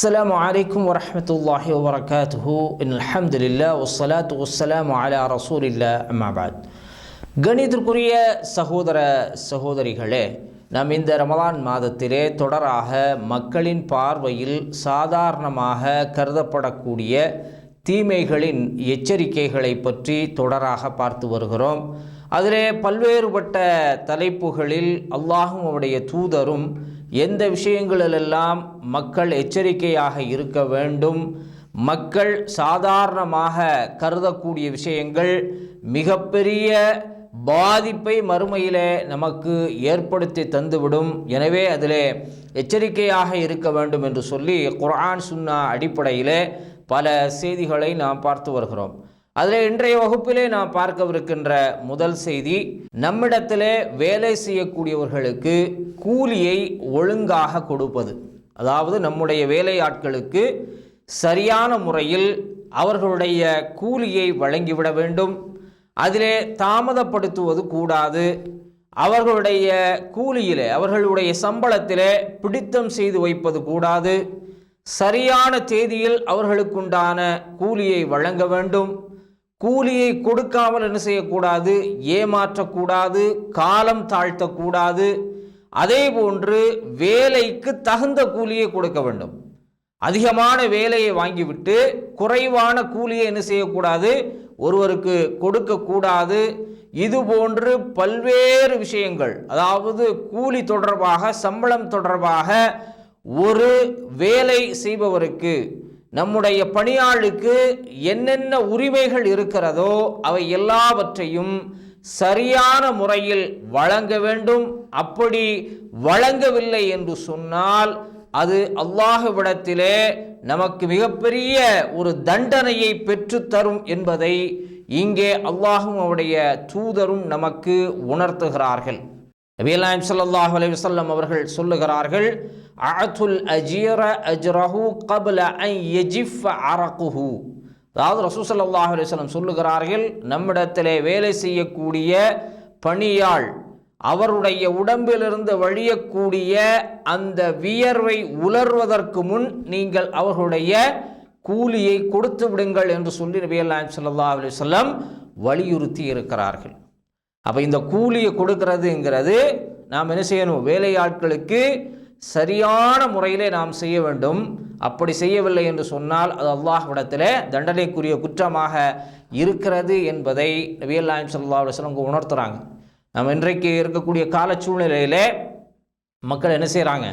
السلام عليكم ورحمة الله وبركاته إن الحمد لله والصلاة والسلام على رسول الله أما بعد கணிதற்குரிய சகோதர சகோதரிகளே, நாம் இந்த ரமலான் மாதத்திலே தொடராக மக்களின் பார்வையில் சாதாரணமாக கருதப்படக்கூடிய தீமைகளின் எச்சரிக்கைகளை பற்றி தொடராக பார்த்து வருகிறோம். அதிலே பல்வேறுபட்ட தலைப்புகளில் அல்லாஹும் அவருடைய தூதரும் எந்த விஷயங்களிலெல்லாம் மக்கள் எச்சரிக்கையாக இருக்க வேண்டும், மக்கள் சாதாரணமாக கருதக்கூடிய விஷயங்கள் மிகப்பெரிய பாதிப்பை மறுமையிலே நமக்கு ஏற்படுத்தி தந்துவிடும், எனவே அதிலே எச்சரிக்கையாக இருக்க வேண்டும் என்று சொல்லி குர்ஆன் சுன்னா அடிப்படையிலே பல செய்திகளை நாம் பார்த்து வருகிறோம். அதில் இன்றைய வகுப்பிலே நாம் பார்க்கவிருக்கின்ற முதல் செய்தி, நம்மிடத்திலே வேலை செய்யக்கூடியவர்களுக்கு கூலியை ஒழுங்காக கொடுப்பது. அதாவது நம்முடைய வேலையாட்களுக்கு சரியான முறையில் அவர்களுடைய கூலியை வழங்கிவிட வேண்டும். அதிலே தாமதப்படுத்துவது கூடாது. அவர்களுடைய கூலியிலே, அவர்களுடைய சம்பளத்திலே பிடித்தம் செய்து வைப்பது கூடாது. சரியான தேதியில் அவர்களுக்குண்டான கூலியை வழங்க வேண்டும். கூலியை கொடுக்காமல் என்ன செய்யக்கூடாது, ஏமாற்றக்கூடாது, காலம் தாழ்த்தக்கூடாது. அதே போன்று வேலைக்கு தகுந்த கூலியை கொடுக்க வேண்டும். அதிகமான வேலையை வாங்கிவிட்டு குறைவான கூலியை என்ன செய்யக்கூடாது, ஒருவருக்கு கொடுக்கக்கூடாது. இதுபோன்று பல்வேறு விஷயங்கள், அதாவது கூலி தொடர்பாக, சம்பளம் தொடர்பாக ஒரு வேலை செய்பவருக்கு, நம்முடைய பணியாளுக்கு என்னென்ன உரிமைகள் இருக்கிறதோ அவை எல்லாவற்றையும் சரியான முறையில் வழங்க வேண்டும். அப்படி வழங்கவில்லை என்று சொன்னால் அது அல்லாஹ்விடத்திலே நமக்கு மிகப்பெரிய ஒரு தண்டனையை பெற்றுத்தரும் என்பதை இங்கே அல்லாஹும் அவருடைய தூதரும் நமக்கு உணர்த்துகிறார்கள். நபியல்லாஹி ஸல்லல்லாஹு அலைஹி வஸல்லம் அவர்கள் சொல்லுகிறார்கள், அஅதுல் அஜீர அஜ்ரஹு قبل ان يجف عرقه. அதாவது ரசூல் ஸல்லல்லாஹு அலைஹி வஸல்லம் சொல்லுகிறார்கள், நம்மிடத்திலே வேலை செய்யக்கூடிய பணியாள் அவருடைய உடம்பிலிருந்து வழியக்கூடிய அந்த வியர்வை உலர்வதற்கு முன் நீங்கள் அவர்களுடைய கூலியை கொடுத்து விடுங்கள் என்று சொல்லி நபியல்லாஹி ஸல்லல்லாஹு அலைஹி வஸல்லம் வலியுறுத்தி இருக்கிறார்கள். அப்போ இந்த கூலியை கொடுக்கறதுங்கிறது நாம் என்ன செய்யணும், வேலையாட்களுக்கு சரியான முறையிலே நாம் செய்ய வேண்டும். அப்படி செய்யவில்லை என்று சொன்னால் அது அல்லாஹ்விடத்திலே தண்டனைக்குரிய குற்றமாக இருக்கிறது என்பதை நபியல்லாஹி ஸல்லல்லாஹு அலைஹி வஸல்லம் உணர்த்துறாங்க. நம்ம இன்றைக்கு இருக்கக்கூடிய கால சூழ்நிலையிலே மக்கள் என்ன செய்கிறாங்க,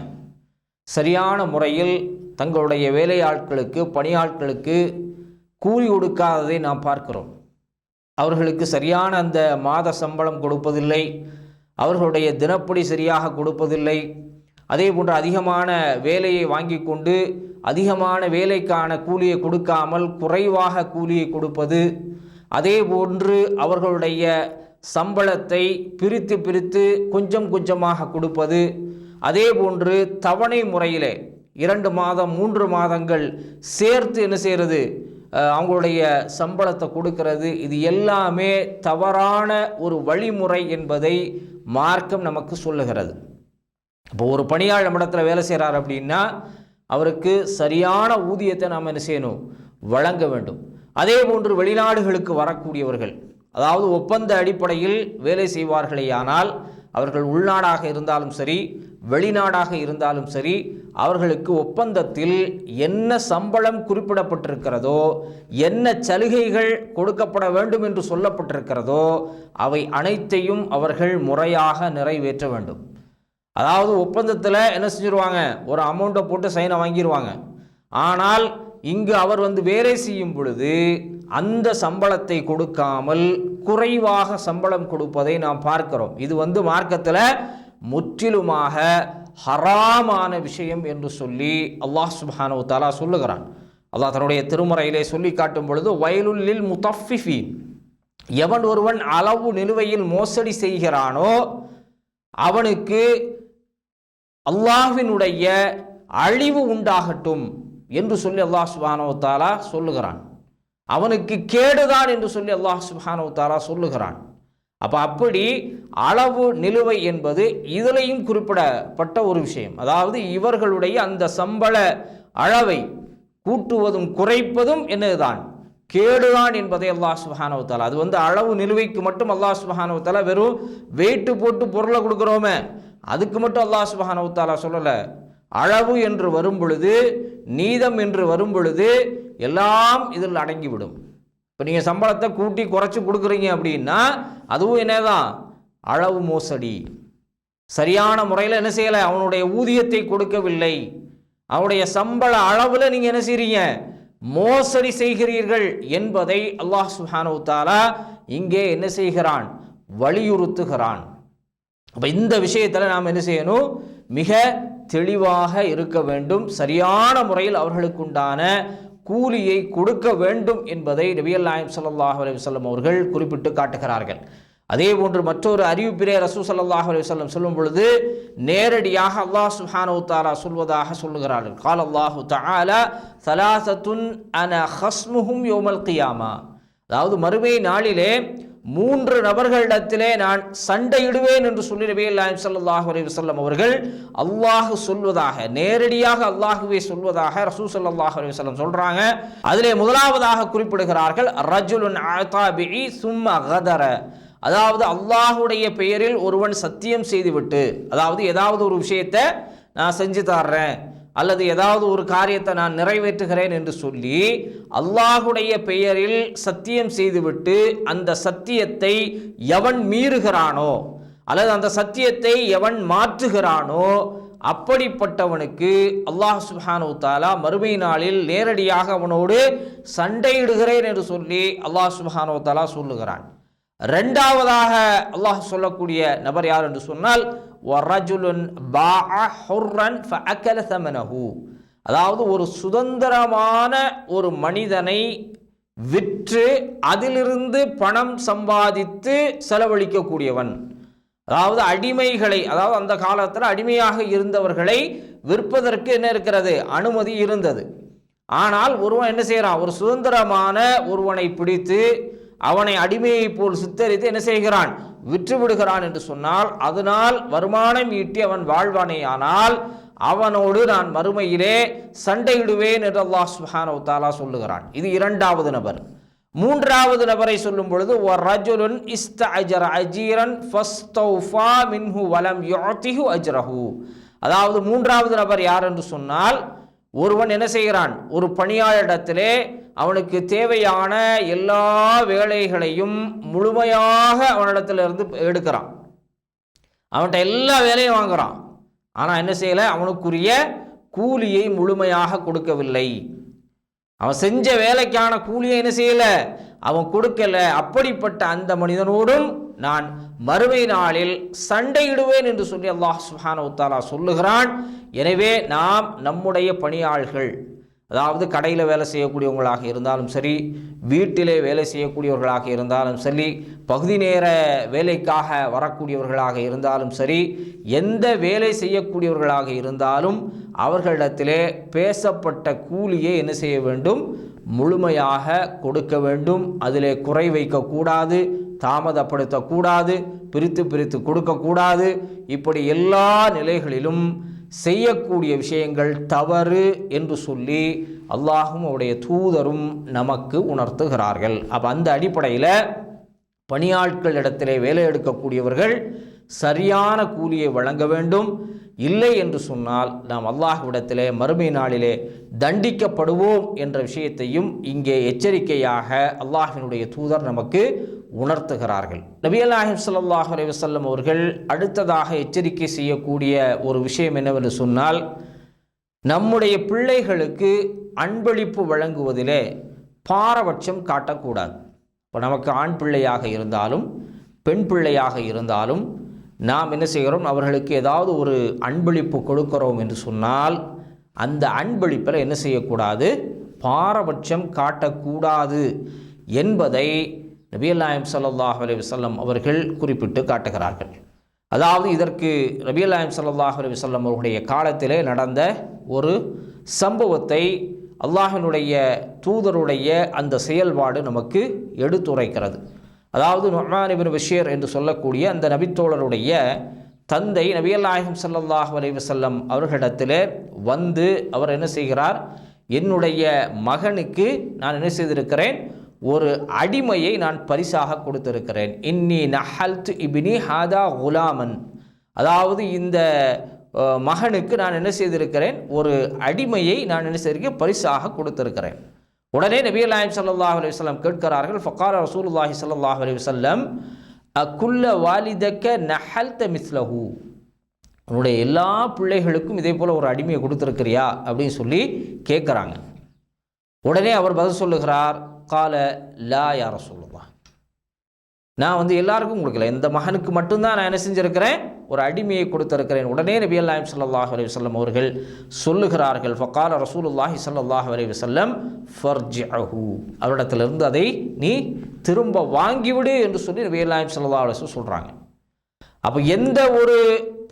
சரியான முறையில் தங்களுடைய வேலையாட்களுக்கு, பணியாட்களுக்கு கூலி கொடுக்காததை நாம் பார்க்கிறோம். அவர்களுக்கு சரியான அந்த மாத சம்பளம் கொடுப்பதில்லை, அவர்களுடைய தினப்படி சரியாக கொடுப்பதில்லை. அதே போன்று அதிகமான வேலையை வாங்கி கொண்டு அதிகமான வேலைக்கான கூலியை கொடுக்காமல் குறைவாக கூலியை கொடுப்பது, அதே போன்று அவர்களுடைய சம்பளத்தை பிரித்து பிரித்து கொஞ்சம் கொஞ்சமாக கொடுப்பது, அதே போன்று தவணை முறையிலே 2 மாதம் 3 மாதங்கள் சேர்த்து என்ன செய்கிறது, அவங்களுடைய சம்பளத்தை கொடுக்கிறது. இது எல்லாமே தவறான ஒரு வழிமுறை என்பதை மார்க்கம் நமக்கு சொல்லுகிறது. இப்போ ஒரு பணியாள் நம்மிடத்தில் வேலை செய்கிறார் அப்படின்னா அவருக்கு சரியான ஊதியத்தை நாம் என்ன செய்யணும், வழங்க வேண்டும். அதே போன்று வெளிநாடுகளுக்கு வரக்கூடியவர்கள், அதாவது ஒப்பந்த அடிப்படையில் வேலை செய்வார்களேயானால் அவர்கள் உள்நாடாக இருந்தாலும் சரி, வெளிநாடாக இருந்தாலும் சரி, அவர்களுக்கு ஒப்பந்தத்தில் என்ன சம்பளம் குறிப்பிடப்பட்டிருக்கிறதோ, என்ன சலுகைகள் கொடுக்கப்பட வேண்டும் என்று சொல்லப்பட்டிருக்கிறதோ அவை அனைத்தையும் அவர்கள் முறையாக நிறைவேற்ற வேண்டும். அதாவது ஒப்பந்தத்தில் என்ன செஞ்சுருவாங்க, ஒரு அமௌண்ட்டை போட்டு சைனை வாங்கிடுவாங்க. ஆனால் இங்கு அவர் வேலை செய்யும் பொழுது அந்த சம்பளத்தை கொடுக்காமல் குறைவாக சம்பளம் கொடுப்பதை நாம் பார்க்கிறோம். இது மார்க்கத்தில் முற்றிலுமாக ஹராமான விஷயம் என்று சொல்லி அல்லாஹ் சுப்ஹானஹு வ தஆலா சொல்லுகிறான். அல்லாஹ் தன்னுடைய திருமறையிலே சொல்லி காட்டும் பொழுது, வயலுல் லில் முத்தஃபிஃபீன், எவன் ஒருவன் அளவு நிலுவையில் மோசடி செய்கிறானோ அவனுக்கு அல்லாஹ்வினுடைய அழிவு உண்டாகட்டும் என்று சொல்லி அல்லாஹ் சுப்ஹானஹு வ தஆலா சொல்லுகிறான். அவனுக்கு கேடுதான் என்று சொல்லி அல்லாஹ் சுப்ஹானஹு வ தஆலா சொல்லுகிறான். அப்படி அளவு நிலுவை என்பது இதிலையும் குறிப்பிடப்பட்ட ஒரு விஷயம். அதாவது இவர்களுடைய அந்த சம்பள அளவை கூட்டுவதும் குறைப்பதும் என்னதுதான், கேடுதான் என்பதை அல்லாஹ் சுப்ஹானஹு வ தஆலா, அது அளவு நிலுவைக்கு மட்டும் அல்லாஹ் சுப்ஹானஹு வ தஆலா வெறும் வெயிட்டு போட்டு பொருளை கொடுக்குறோமே அதுக்கு மட்டும் அல்லாஹ் சுப்ஹானஹு வ தஆலா சொல்லலை. அளவு என்று வரும் பொழுது, நீதம் என்று வரும் பொழுது எல்லாம் இதில் அடங்கிவிடும். இப்போ நீங்கள் சம்பளத்தை கூட்டி குறைச்சி கொடுக்குறீங்க அப்படின்னா அதுவும் என்னதான், அளவு மோசடி. சரியான முறையில் என்ன செய்யலை, அவனுடைய ஊதியத்தை கொடுக்கவில்லை, அவனுடைய சம்பள அளவில் நீங்கள் என்ன செய்கிறீங்க, மோசடி செய்கிறீர்கள் என்பதை அல்லாஹ் சுப்ஹானஹு வ தஆலா இங்கே என்ன செய்கிறான், வலியுறுத்துகிறான். அப்போ இந்த விஷயத்தில் நாம் என்ன செய்யணும், மிக தெளிவாக இருக்க வேண்டும். சரியான முறையில் அவர்களுக்குண்டான கூலியை கொடுக்க வேண்டும் என்பதை நபிகள் நாயகம் ஸல்லல்லாஹு அலைஹி வஸல்லம் அவர்கள் குறிப்பிட்டு காட்டுகிறார்கள். அதே போன்று மற்றொரு அறிவிப்பிலே ரசூல் ஸல்லல்லாஹு அலைஹி வஸல்லம் சொல்லும் பொழுது நேரடியாக அல்லாஹ் சுப்ஹானஹு வ தஆலா சொல்வதாக சொல்லுகிறார்கள். கால அல்லாஹு தஆலா ஸலாஸத்துன் அன ஹஸ்முஹும் யௌமல் கியாமா, அதாவது மறுமை நாளிலே 3 நபர்களிடத்திலே நான் சண்டையிடுவேன் என்று சொல்லி நபிகள் நாயகம் ஸல்லல்லாஹு அலைஹி வஸல்லம் அவர்கள் அல்லாஹ் சொல்வதாக, நேரடியாக அல்லாஹுவே சொல்வதாக ரசூல் ஸல்லல்லாஹு அலைஹி வஸல்லம் சொல்றாங்க. அதிலே முதலாவதாக குறிப்பிடுகிறார்கள், ரஜுலுன் ஆதா பிஇ சும்ம கதர, அதாவது அல்லாஹுடைய பெயரில் ஒருவன் சத்தியம் செய்துவிட்டு, அதாவது ஏதாவது ஒரு விஷயத்தை நான் செஞ்சு தர்றேன் அல்லது ஏதாவது ஒரு காரியத்தை நான் நிறைவேற்றுகிறேன் என்று சொல்லி அல்லாஹுடைய பெயரில் சத்தியம் செய்துவிட்டு அந்த சத்தியத்தை எவன் மீறுகிறானோ அல்லது அந்த சத்தியத்தை எவன் மாற்றுகிறானோ அப்படிப்பட்டவனுக்கு அல்லாஹ் சுப்ஹானஹு வ தஆலா மறுமை நாளில் நேரடியாக அவனோடு சண்டையிடுகிறேன் என்று சொல்லி அல்லாஹ் சுப்ஹானஹு வ தஆலா சொல்லுகிறான். இரண்டாவதாக அல்லாஹ் சொல்லக்கூடிய நபர் யார் என்று சொன்னால், வரஜுலுன் பாஅ ஹுர்ரன் ஃபஅகல ஸமனஹு, அதாவது ஒரு சுதந்திரமான ஒரு மனிதனை விற்று அதிலிருந்து பணம் சம்பாதித்து செலவழிக்கக்கூடியவன். அதாவது அடிமைகளை, அதாவது அந்த காலத்தில் அடிமையாக இருந்தவர்களை விற்பதற்கு என்ன இருக்கிறது, அனுமதி இருந்தது. ஆனால் ஒருவன் என்ன செய்கிறான், ஒரு சுதந்திரமான ஒருவனை பிடித்து அவனை அடிமையை போல் சித்தரித்து என்ன செய்கிறான், விற்று விடுகிறான் என்று சொன்னால், அதனால் வருமானம் ஈட்டி அவன் வாழ்வானே, ஆனால் அவனோடு நான் மறுமையிலே சண்டையிடுவேன் என்று அல்லாஹ் சுப்ஹானஹு வ தஆலா சொல்லுகிறான். இது இரண்டாவது நபர். மூன்றாவது நபரை சொல்லும் பொழுது, வரஜுலுன் இஸ்தஅஜர அஜீரன் ஃபஸ்தௌஃபா மின்ஹு வலம் யுஅதிஹு அஜ்ரஹு, அதாவது மூன்றாவது நபர் யார் என்று சொன்னால், ஒருவன் என்ன செய்கிறான், ஒரு பணியாளரிடத்திலே அவனுக்கு தேவையான எல்லா வேலைகளையும் முழுமையாக அவனிடத்திலிருந்து எடுக்கிறான், அவன்கிட்ட எல்லா வேலையும் வாங்குறான். ஆனால் என்ன செய்யலை, அவனுக்குரிய கூலியை முழுமையாக கொடுக்கவில்லை. அவன் செஞ்ச வேலைக்கான கூலியை என்ன செய்யலை, அவன் கொடுக்கல. அப்படிப்பட்ட அந்த மனிதனோடும் நான் மறுமை நாளில் சண்டையிடுவேன் என்று சொல்லி அல்லாஹ் சுப்ஹானஹு வ தஆலா சொல்லுகிறான். எனவே நாம் நம்முடைய பணியாளர்கள், அதாவது கடையில் வேலை செய்யக்கூடியவங்களாக இருந்தாலும் சரி, வீட்டிலே வேலை செய்யக்கூடியவர்களாக இருந்தாலும் சரி, பகுதி நேர வேலைக்காக வரக்கூடியவர்களாக இருந்தாலும் சரி, எந்த வேலை செய்யக்கூடியவர்களாக இருந்தாலும் அவர்களிடத்திலே பேசப்பட்ட கூலியை என்ன செய்ய வேண்டும், முழுமையாக கொடுக்க வேண்டும். அதிலே குறை வைக்கக்கூடாது, தாமதப்படுத்தக்கூடாது, பிரித்து கொடுக்கக்கூடாது. இப்படி எல்லா நிலைகளிலும் செய்யக்கூடிய விஷயங்கள் தவறு என்று சொல்லி அல்லாஹும் அவருடைய தூதரும் நமக்கு உணர்த்துகிறார்கள். அப்போ அந்த அடிப்படையில் பணியாட்களிடத்திலே வேலை எடுக்கக்கூடியவர்கள் சரியான கூலியை வழங்க வேண்டும். இல்லை என்று சொன்னால் நாம் அல்லாஹ்விடத்திலே மறுமை நாளிலே தண்டிக்கப்படுவோம் என்ற விஷயத்தையும் இங்கே எச்சரிக்கையாக அல்லாஹ்வினுடைய தூதர் நமக்கு உணர்த்துகிறார்கள். நபிகள் நாயகம் ஸல்லல்லாஹு அலைஹி வஸல்லம் அவர்கள் அடுத்ததாக எச்சரிக்கை செய்யக்கூடிய ஒரு விஷயம் என்னவென்று சொன்னால், நம்முடைய பிள்ளைகளுக்கு அன்பளிப்பு வழங்குவதிலே பாரபட்சம் காட்டக்கூடாது. இப்போ நமக்கு ஆண் பிள்ளையாக இருந்தாலும் பெண் பிள்ளையாக இருந்தாலும் நாம் என்ன செய்கிறோம், அவர்களுக்கு ஏதாவது ஒரு அன்பளிப்பு கொடுக்கிறோம் என்று சொன்னால் அந்த அன்பளிப்பில் என்ன செய்யக்கூடாது, பாரபட்சம் காட்டக்கூடாது என்பதை நபிகள் நாயகம் ஸல்லல்லாஹு அலைஹி வஸல்லம் அவர்கள் குறிப்பிட்டு காட்டுகிறார்கள். அதாவது இதற்கு நபிகள் நாயகம் ஸல்லல்லாஹு அலைஹி வஸல்லம் அவர்களுடைய காலத்திலே நடந்த ஒரு சம்பவத்தை அல்லாஹ்வினுடைய தூதருடைய அந்த செயல்பாடு நமக்கு எடுத்துரைக்கிறது. அதாவது நுஅமான் இப்னு பஷீர் என்று சொல்லக்கூடிய அந்த நபித்தோழருடைய தந்தை நபிகள் நாயகம் ஸல்லல்லாஹு அலைஹி வஸல்லம் அவர்களிடத்திலே வந்து அவர் என்ன செய்கிறார், என்னுடைய மகனுக்கு நான் என்ன செய்திருக்கிறேன், ஒரு அடிமையை நான் பரிசாக கொடுத்திருக்கிறேன். இன்னி நஹல்து இப்னி ஹாதா குலாமன், அதாவது இந்த மகனுக்கு நான் என்ன செய்திருக்கிறேன், ஒரு அடிமையை நான் என்ன செய்திருக்கேன், பரிசாக கொடுத்திருக்கிறேன். உடனே நபிகள் நாயகம் ஸல்லல்லாஹு அலைஹி வஸல்லம் கேட்கிறார்கள், ஃபகால ரசூலுல்லாஹி ஸல்லல்லாஹு அலைஹி வஸல்லம் அக்குல்ல வாலிதக்க நஹல்த மிஸ்லஹு, உன்னுடைய எல்லா பிள்ளைகளுக்கும் இதே போல் ஒரு அடிமையை கொடுத்துருக்கிறியா அப்படின்னு சொல்லி கேட்குறாங்க. உடனே அவர் பதில் சொல்லுகிறார், கால லா யா ரசூலுல்லாஹ், நான் எல்லாருக்கும் கொடுக்கல, இந்த மகனுக்கு மட்டும்தான் நான் என்ன செஞ்சுருக்கிறேன், ஒரு அடிமையை கொடுத்திருக்கிறேன். உடனே நபிகள் நாயகம் ஸல்லல்லாஹு அலைஹி வஸல்லம் அவர்கள் சொல்லுகிறார்கள், ஃபகால ரசூலுல்லாஹி ஸல்லல்லாஹு அலைஹி வஸல்லம் ஃபர்ஜிஅஹு, அவரிடத்திலிருந்து அதை நீ திரும்ப வாங்கிவிடு என்று சொல்லி நபிகள் நாயகம் ஸல்லல்லாஹு அலைஹி வஸல்லம் சொல்கிறாங்க. அப்போ எந்த ஒரு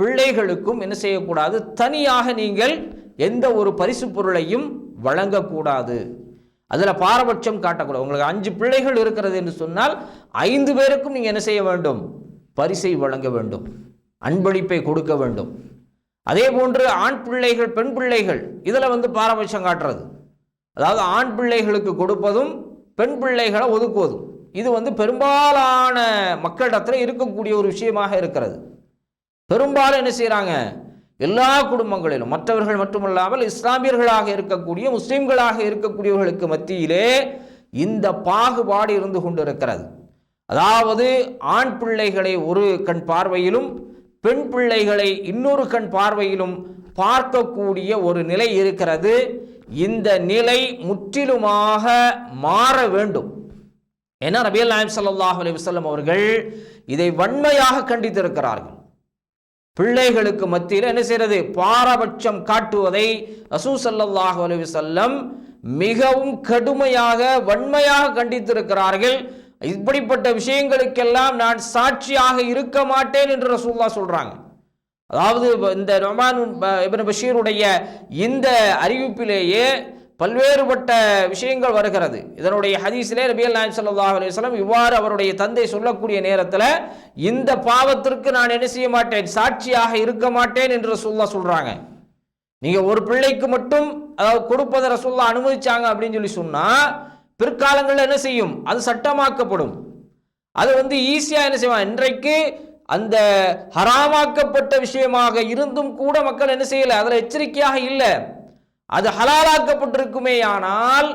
பிள்ளைகளுக்கும் என்ன செய்யக்கூடாது, தனியாக நீங்கள் எந்த ஒரு பரிசு பொருளையும் வழங்கக்கூடாது. அதில் பாரபட்சம் காட்டக்கூடாது. உங்களுக்கு 5 பிள்ளைகள் இருக்கிறது என்று சொன்னால் 5 பேருக்கும் நீங்கள் என்ன செய்ய வேண்டும், பரிசை வழங்க வேண்டும், அன்பளிப்பை கொடுக்க வேண்டும். அதே போன்று ஆண் பிள்ளைகள் பெண் பிள்ளைகள் இதில் பாரபட்சம் காட்டுறது, அதாவது ஆண் பிள்ளைகளுக்கு கொடுப்பதும் பெண் பிள்ளைகளை ஒதுக்குவதும், இது பெரும்பாலான மக்களிடத்தில் இருக்கக்கூடிய ஒரு விஷயமாக இருக்கிறது. பெரும்பாலும் என்ன செய்கிறாங்க, எல்லா குடும்பங்களிலும் மற்றவர்கள் மட்டுமல்லாமல் இஸ்லாமியர்களாக இருக்கக்கூடிய முஸ்லீம்களாக இருக்கக்கூடியவர்களுக்கு மத்தியிலே இந்த பாகுபாடு இருந்து கொண்டு இருக்கிறது. அதாவது ஆண் பிள்ளைகளை ஒரு கண் பார்வையிலும் பெண் பிள்ளைகளை இன்னொரு கண் பார்வையிலும் பார்க்கக்கூடிய ஒரு நிலை இருக்கிறது. இந்த நிலை முற்றிலுமாக மாற வேண்டும். ஏன்னா நபிகள் நாயகம் ஸல்லல்லாஹு அலைஹி வஸல்லம் அவர்கள் இதை வன்மையாக கண்டித்திருக்கிறார்கள். பிள்ளைகளுக்கு மத்தியில் என்ன செய்யறது, பாரபட்சம் காட்டுவதை ரசூல் ஸல்லல்லாஹு அலைஹி வஸல்லம் மிகவும் கடுமையாக வன்மையாக கண்டித்திருக்கிறார்கள். இப்படிப்பட்ட விஷயங்களுக்கெல்லாம் நான் சாட்சியாக இருக்க மாட்டேன் என்று ரசூலுல்லாஹ் சொல்றாங்க. அதாவது இந்த நுஅமான் இப்னு பஷீருடைய இந்த அறிவிப்பிலேயே பல்வேறுபட்ட விஷயங்கள் வருகிறது. இதனுடைய ஹதீஸிலே நபிகள் நாயகம் ஸல்லல்லாஹு அலைஹி வஸல்லம் இவ்வாறு அவருடைய தந்தை சொல்லக்கூடிய நேரத்தில் இந்த பாவத்திற்கு நான் என்ன செய்ய மாட்டேன், சாட்சியாக இருக்க மாட்டேன் என்று ரசூலுல்லாஹ் சொல்றாங்க. நீங்க ஒரு பிள்ளைக்கு மட்டும் அதாவது கொடுப்பதை ரசூலுல்லாஹ் அனுமதிச்சாங்க அப்படின்னு சொல்லி சொன்னா பிற்காலங்களில் என்ன செய்யும், அது சட்டமாக்கப்படும். அது ஈஸியா என்ன செய்வாங்க, இன்றைக்கு அந்த ஹராமாக்கப்பட்ட விஷயமாக இருந்தும் கூட மக்கள் என்ன செய்யல, அதில் எச்சரிக்கையாக இல்லை. அது ஹலாலாக்கப்பட்டிருக்குமே ஆனால்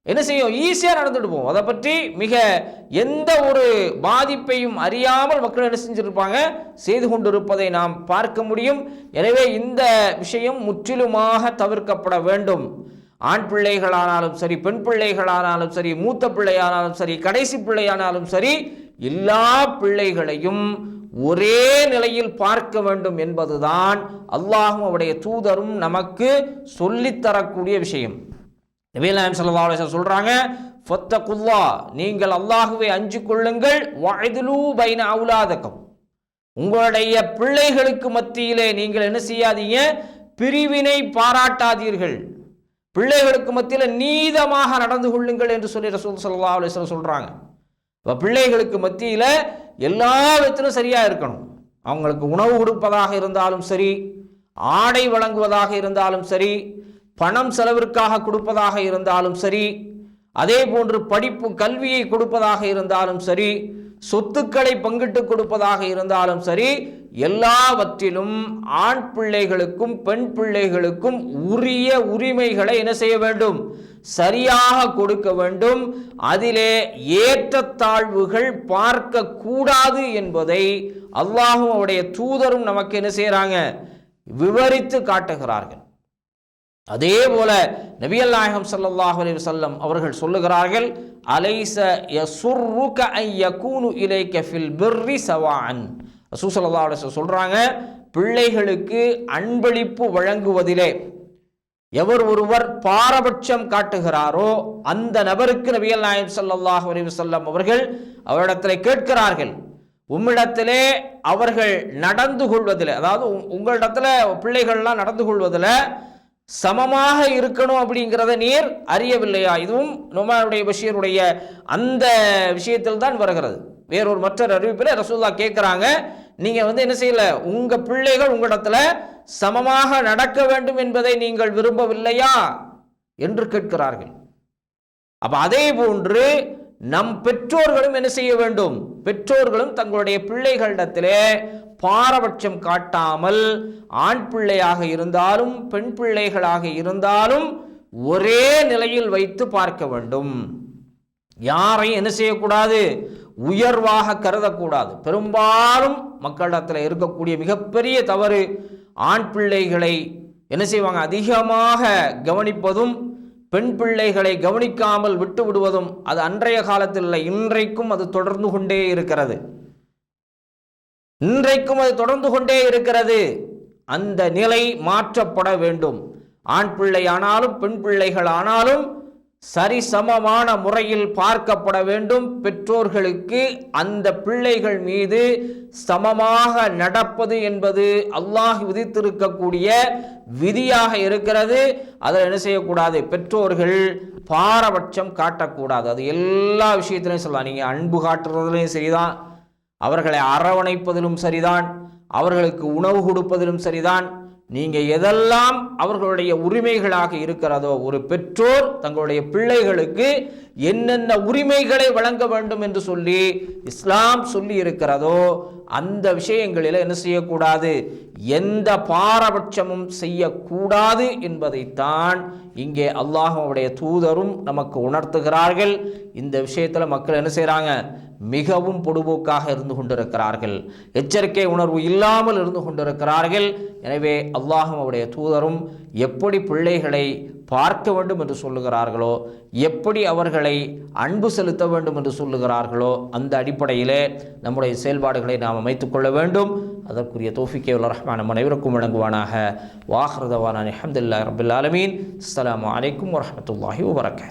என்ன செய்யும், ஈஸியாக நடந்துட்டு போகும். அதை பற்றி மிக எந்த ஒரு பாதிப்பையும் அறியாமல் மக்கள் என்ன செஞ்சிருப்பாங்க, செய்து கொண்டிருப்பதை நாம் பார்க்க முடியும். எனவே இந்த விஷயம் முற்றிலுமாக தவிர்க்கப்பட வேண்டும். ஆண் பிள்ளைகளானாலும் சரி, பெண் பிள்ளைகளானாலும் சரி, மூத்த பிள்ளையானாலும் சரி, கடைசி பிள்ளையானாலும் சரி, எல்லா பிள்ளைகளையும் ஒரே நிலையில் பார்க்க வேண்டும் என்பதுதான் அல்லாஹும் அவருடைய தூதரும் நமக்கு சொல்லித்தரக்கூடிய விஷயம். நபிகள் நாயகம் ஸல்லல்லாஹு அலைஹி வஸல்லம் சொல்றாங்க, ஃபத்தகுல்லாஹ், நீங்கள் அல்லாஹுவை அஞ்சிக் கொள்ளுங்கள், வஅதிலு பைன அவுலாதக்கும், உங்களுடைய பிள்ளைகளுக்கு மத்தியிலே நீங்கள் என்ன செய்யாதீங்க, பிரிவினை பாராட்டாதீர்கள், பிள்ளைகளுக்கு மத்தியில் நீதமாக நடந்து கொள்ளுங்கள் என்று சொல்லி ரசூல் ஸல்லல்லாஹு அலைஹி வஸல்லம் சொல்றாங்க. இப்போ பிள்ளைகளுக்கு மத்தியில் எல்லா விதத்திலும் சரியாக இருக்கணும். அவங்களுக்கு உணவு கொடுப்பதாக இருந்தாலும் சரி, ஆடை வழங்குவதாக இருந்தாலும் சரி, பணம் செலவிற்காக கொடுப்பதாக இருந்தாலும் சரி, அதே போன்று படிப்பு கல்வியை கொடுப்பதாக இருந்தாலும் சரி, சொத்துக்களை பங்கிட்டு கொடுப்பதாக இருந்தாலும் சரி, எல்லாவற்றிலும் ஆண் பிள்ளைகளுக்கும் பெண் பிள்ளைகளுக்கும் உரிய உரிமைகளை என்ன செய்ய வேண்டும், சரியாக கொடுக்க வேண்டும். அதிலே ஏற்றத்தாழ்வுகள் பார்க்க கூடாது என்பதை அல்லாஹும் அவருடைய தூதரும் நமக்கு என்ன செய்யறாங்க, விவரித்து காட்டுகிறார்கள். அதே போல நபிகள் நாயகம் ஸல்லல்லாஹு அலைஹி வஸல்லம் அவர்கள் சொல்லுகிறார்கள், அலைஸ யஸுர்ருக அன் யகூனு இலைக ஃபில் பிர்ரி சவாஅன். ரசூல் ஸல்லல்லாஹு அலைஹி வஸல்லம் சொல்றாங்க, பிள்ளைகளுக்கு அன்பளிப்பு வழங்குவதிலே எவர் ஒருவர் பாரபட்சம் காட்டுகிறாரோ அந்த நபருக்கு நபிகள் நாயகம் ஸல்லல்லாஹு அலைஹி வஸல்லம் அவர்கள் அவரிடத்தில் கேட்கிறார்கள், உம்மிடத்திலே அவர்கள் நடந்து கொள்வதில், அதாவது உங்களிடத்தில் பிள்ளைகள்லாம் நடந்து கொள்வதில் சமமாக இருக்கணும் அப்படிங்கிறத நீர் அறியவில்லையா? இதுவும் நுமானுடைய பஷீருடைய அந்த விஷயத்தில் தான் வருகிறது. வேறொரு மற்றொரு அறிவிப்பில் ரசூலுல்லாஹ் கேட்குறாங்க, நீங்கள் என்ன செய்யல, உங்கள் பிள்ளைகள் உங்களிடத்தில் சமமாக நடக்க வேண்டும் என்பதை நீங்கள் விரும்பவில்லையா என்று கேட்கிறார்கள். அப்ப அதே போன்று நம் பெற்றோர்களும் என்ன செய்ய வேண்டும், பெற்றோர்களும் தங்களுடைய பிள்ளைகளிடத்திலே பாரபட்சம் காட்டாமல் ஆண் பிள்ளையாக இருந்தாலும் பெண் பிள்ளைகளாக இருந்தாலும் ஒரே நிலையில் வைத்து பார்க்க வேண்டும். யாரையும் என்ன செய்யக்கூடாது, உயர்வாக கருதக்கூடாது. பெரும்பாலும் மக்களிடத்தில் இருக்கக்கூடிய மிகப்பெரிய தவறு, ஆண் பிள்ளைகளை என்ன செய்வாங்க, அதிகமாக கவனிப்பதும் பெண் பிள்ளைகளை கவனிக்காமல் விட்டு விடுவதும். அது அன்றைய காலத்தில் இல்லை, இன்றைக்கும் அது தொடர்ந்து கொண்டே இருக்கிறது. இன்றைக்கும் அது தொடர்ந்து கொண்டே இருக்கிறது. அந்த நிலை மாற்றப்பட வேண்டும். ஆண் பிள்ளை ஆனாலும் பெண் பிள்ளைகள் ஆனாலும் சரிசமமான முறையில் பார்க்கப்பட வேண்டும். பெற்றோர்களுக்கு அந்த பிள்ளைகள் மீது சமமாக நடப்பது என்பது அல்லாஹ் விதித்திருக்கக்கூடிய விதியாக இருக்கிறது. அதில் என்ன செய்யக்கூடாது, பெற்றோர்கள் பாரபட்சம் காட்டக்கூடாது. அது எல்லா விஷயத்திலையும் சொல்லலாம். நீங்கள் அன்பு காட்டுறதுலையும் சரிதான், அவர்களை அரவணைப்பதிலும் சரிதான், அவர்களுக்கு உணவு கொடுப்பதிலும் சரிதான். நீங்கள் எதெல்லாம் அவர்களுடைய உரிமைகளாக இருக்கிறதோ, ஒரு பெற்றோர் தங்களுடைய பிள்ளைகளுக்கு என்னென்ன உரிமைகளை வழங்க வேண்டும் என்று சொல்லி இஸ்லாம் சொல்லி இருக்கிறதோ அந்த விஷயங்களில் என்ன செய்யக்கூடாது, எந்த பாரபட்சமும் செய்யக்கூடாது என்பதைத்தான் இங்கே அல்லாஹ்வுடைய தூதரும் நமக்கு உணர்த்துகிறார்கள். இந்த விஷயத்தில் மக்கள் என்ன செய்கிறாங்க, மிகவும் பொடுபோக்காக இருந்து கொண்டிருக்கிறார்கள், எச்சரிக்கை உணர்வு இல்லாமல் இருந்து கொண்டிருக்கிறார்கள். எனவே அல்லாஹ்வுடைய தூதரும் எப்படி பிள்ளைகளை பார்க்க வேண்டும் என்று சொல்லுகிறார்களோ, எப்படி அவர்களை அன்பு செலுத்த வேண்டும் என்று சொல்லுகிறார்களோ, அந்த அடிப்படையிலே நம்முடைய செயல்பாடுகளை நாம் அமைத்துக் கொள்ள வேண்டும். அதற்குரிய தௌஃபீக்கை வல்ல ரஹ்மான் நம் அனைவருக்கும் வழங்குவானாக. வாஹிரு தவானா அல்ஹம்துலில்லாஹி ரப்பில் ஆலமீன். அஸ்ஸலாமு அலைக்கும் வரஹ்மத்துல்லாஹி வபரகாத்துஹு.